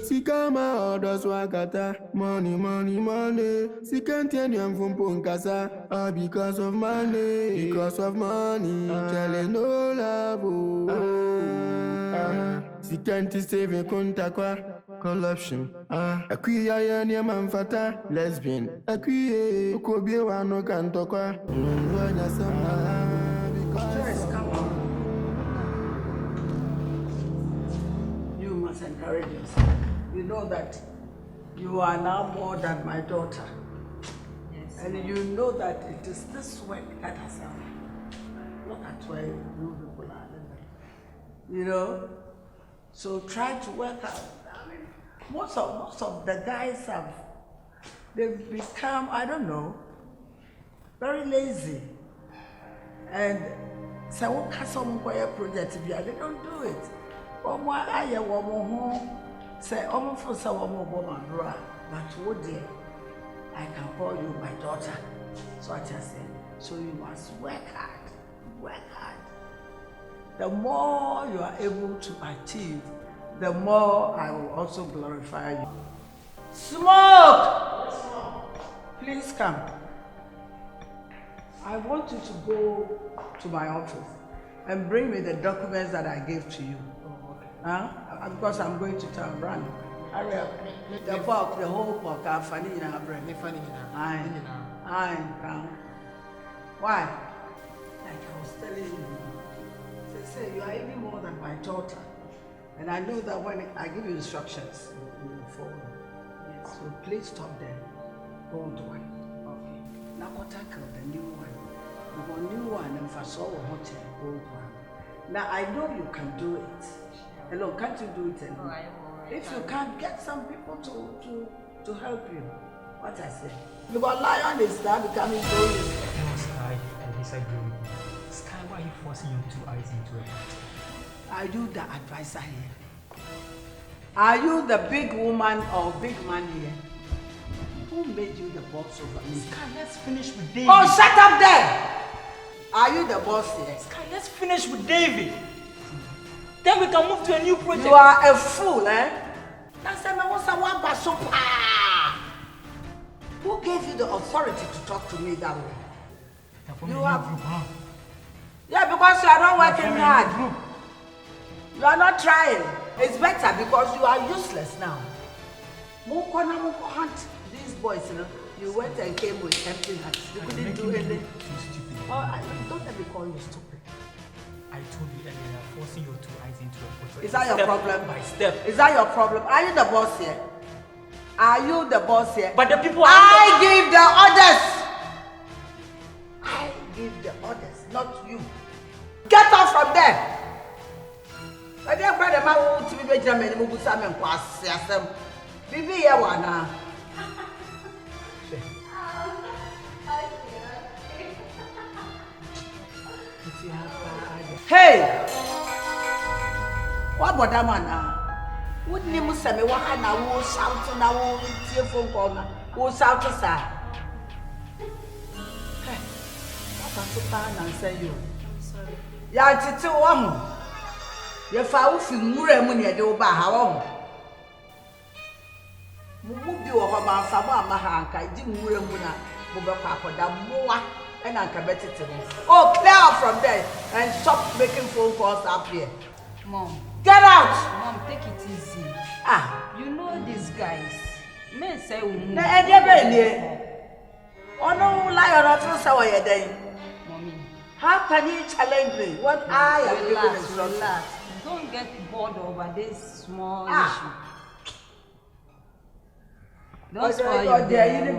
Sikama odos wakata. Money, money, money. Sikentian from Punkasa. All because of money. Because of money. Tell no love. Sikenti saving kontakwa. Corruption. Akwiya ya ni manfata. Lesbian. Akwiye. Ukobie wano kantokwa. Wanya sama. Come on. You must encourage yourself. You know that you are now more than my daughter. Yes. And you know that it is this work that has helped. Look at where you people are. You know? So try to work out. I mean, most of the guys they've become, I don't know, very lazy. And so what can some project be? They don't do it. Say almost for some woman, but what dear, I can call you my daughter. So I just said, so you must work hard, work hard. The more you are able to achieve, the more I will also glorify you. Smoke! Please come. I want you to go to my office and bring me the documents that I gave to you. Oh, okay. Because I'm going to town. Run. Hurry up. The whole pork, I'm funny in our brain. Why? Like I was telling you, they say you are even more than my daughter. And I know that when I give you instructions, you will follow. Yes. So please stop there. Go on to one. Okay. Now go tackle the new one. The new one and for so hotel, old one. Now I know you can do it. Hello, can't you do it alone? If you can't, get some people to help you. What I say? Because Lion is now becoming so useful. No, Sky, I disagree with you. Sky, why are you forcing your two eyes into it? Are you the advisor here? Are you the big woman or big man here? Who made you the boss over me? Sky, let's finish with David. Oh, shut up there! Are you the boss here? Sky, let's finish with David. Then we can move to a new project. You are a fool, eh? Who gave you the authority to talk to me that way? You have... Yeah, because you are not working hard. You are not trying. It's better because you are useless now. These boys, you know, you went and came with empty hands. You couldn't do anything. Oh, don't let me call you stupid. I told you earlier that forcing your two eyes into a project. Is that your problem? By step. Is that your problem? Are you the boss here? Are you the boss here? But the people I give the orders! I give the orders, not you. Get off from there! I didn't find a man who to be Benjamin and Mubusam and Kwasiasem. Bibi Yawana. Hey! What about that man now? Wouldn't you say me what I will shout and I will telephone call now? Who shout to say? Hey, what about and say you? Sorry. Yeah, it's a woman. You found Mure Munia do by how? Mubu or Homa Sama Mahanka, didn't Mure Muna, Mubaka for that more. And I can bet it to me. Oh, clear out from there and stop making phone calls up here. Mom. Get out! Mom, take it easy. You know these guys. Men say we move. Oh no, lie on us how are you doing? Mommy. How can you challenge me? What I am giving instructions? Relax. Don't get bored over this small issue. Don't spoil your day.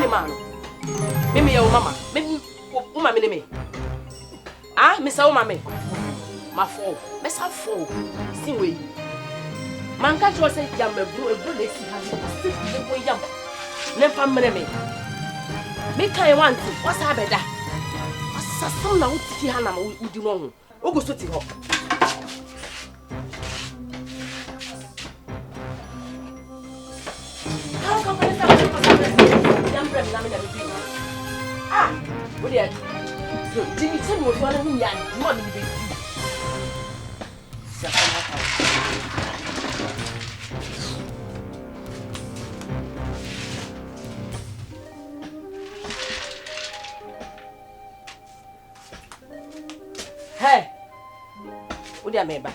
Man, Mimi, your mama, maybe Uma me. Ah, Miss Omame, my four, Miss Four, see we. Man can't you say, Yam, a blue, lacy, has a 6 yam, never me. Make I want to. What's happened? What's some now? Hana, would you know? Oh, go to the how come I ah, what are you? Jimmy, tell me what you want to do. You want to be hey, what do you mean by?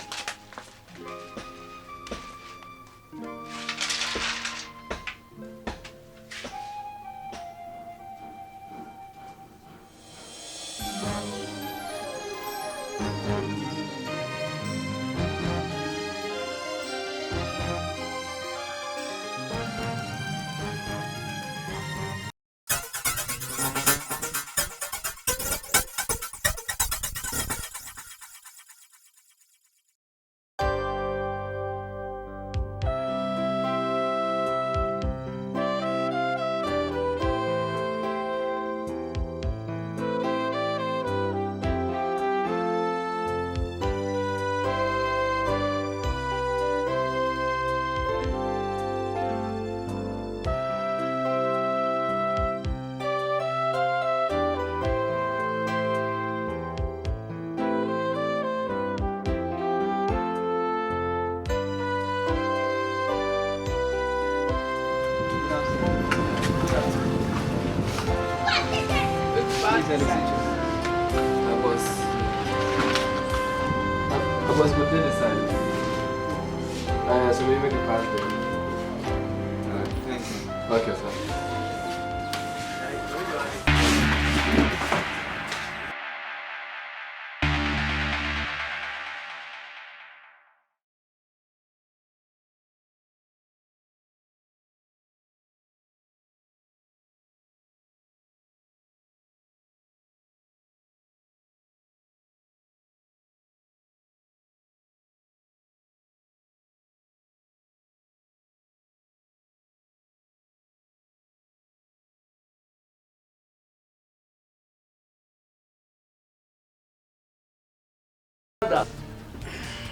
I was within the side. So we make a pass there. Thank you. Okay, sir.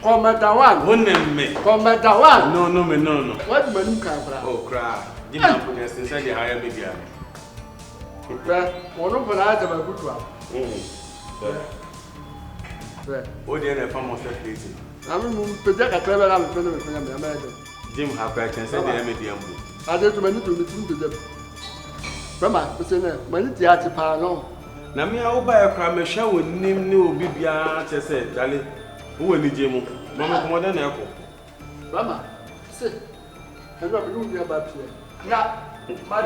Commander one. One me. Commander one. No. What menu can cry? Oh, cry. Give me a goodness inside the higher media. One of the eyes of a good one. Oh, dear, a farm of that place. I mean, project a clever and American. Jim have I can say the medium. I did many to listen to them. Grandma, many theatre parano. Now, me, I'll buy a crime show with name new BIAN, said, Charlie. Who will need Jim? Mamma, more than echo. Grandma, sit. And what you do about here? Now, my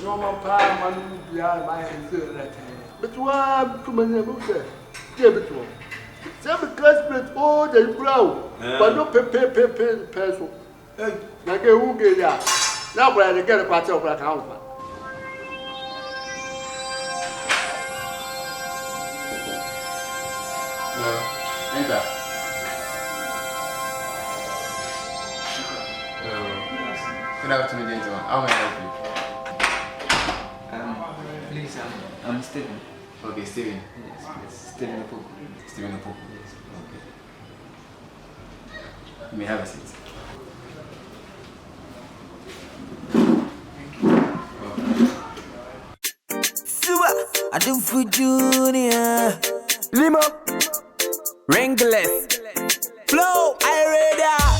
normal power, man, behind my hand. But one too many books there. Give it to him. Some classmates, oh, they grow. But no pencil. Like a who get that. Now, where they get a part of black house. Enter. Good afternoon, gentlemen. How may I help you? Please, I'm Steven. Okay, Steven. Yes, please. Steven Opoku. Steven Opoku. Yes, okay. You may have a seat. I do for Junior. Limo. Ringless. Flow. I read out.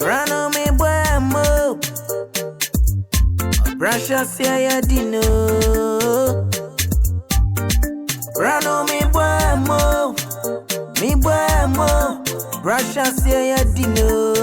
Run on me, boy, move. Brush us here, ya dino. Run on me, boy, move. Me, boy, move. Brush us here, ya dino.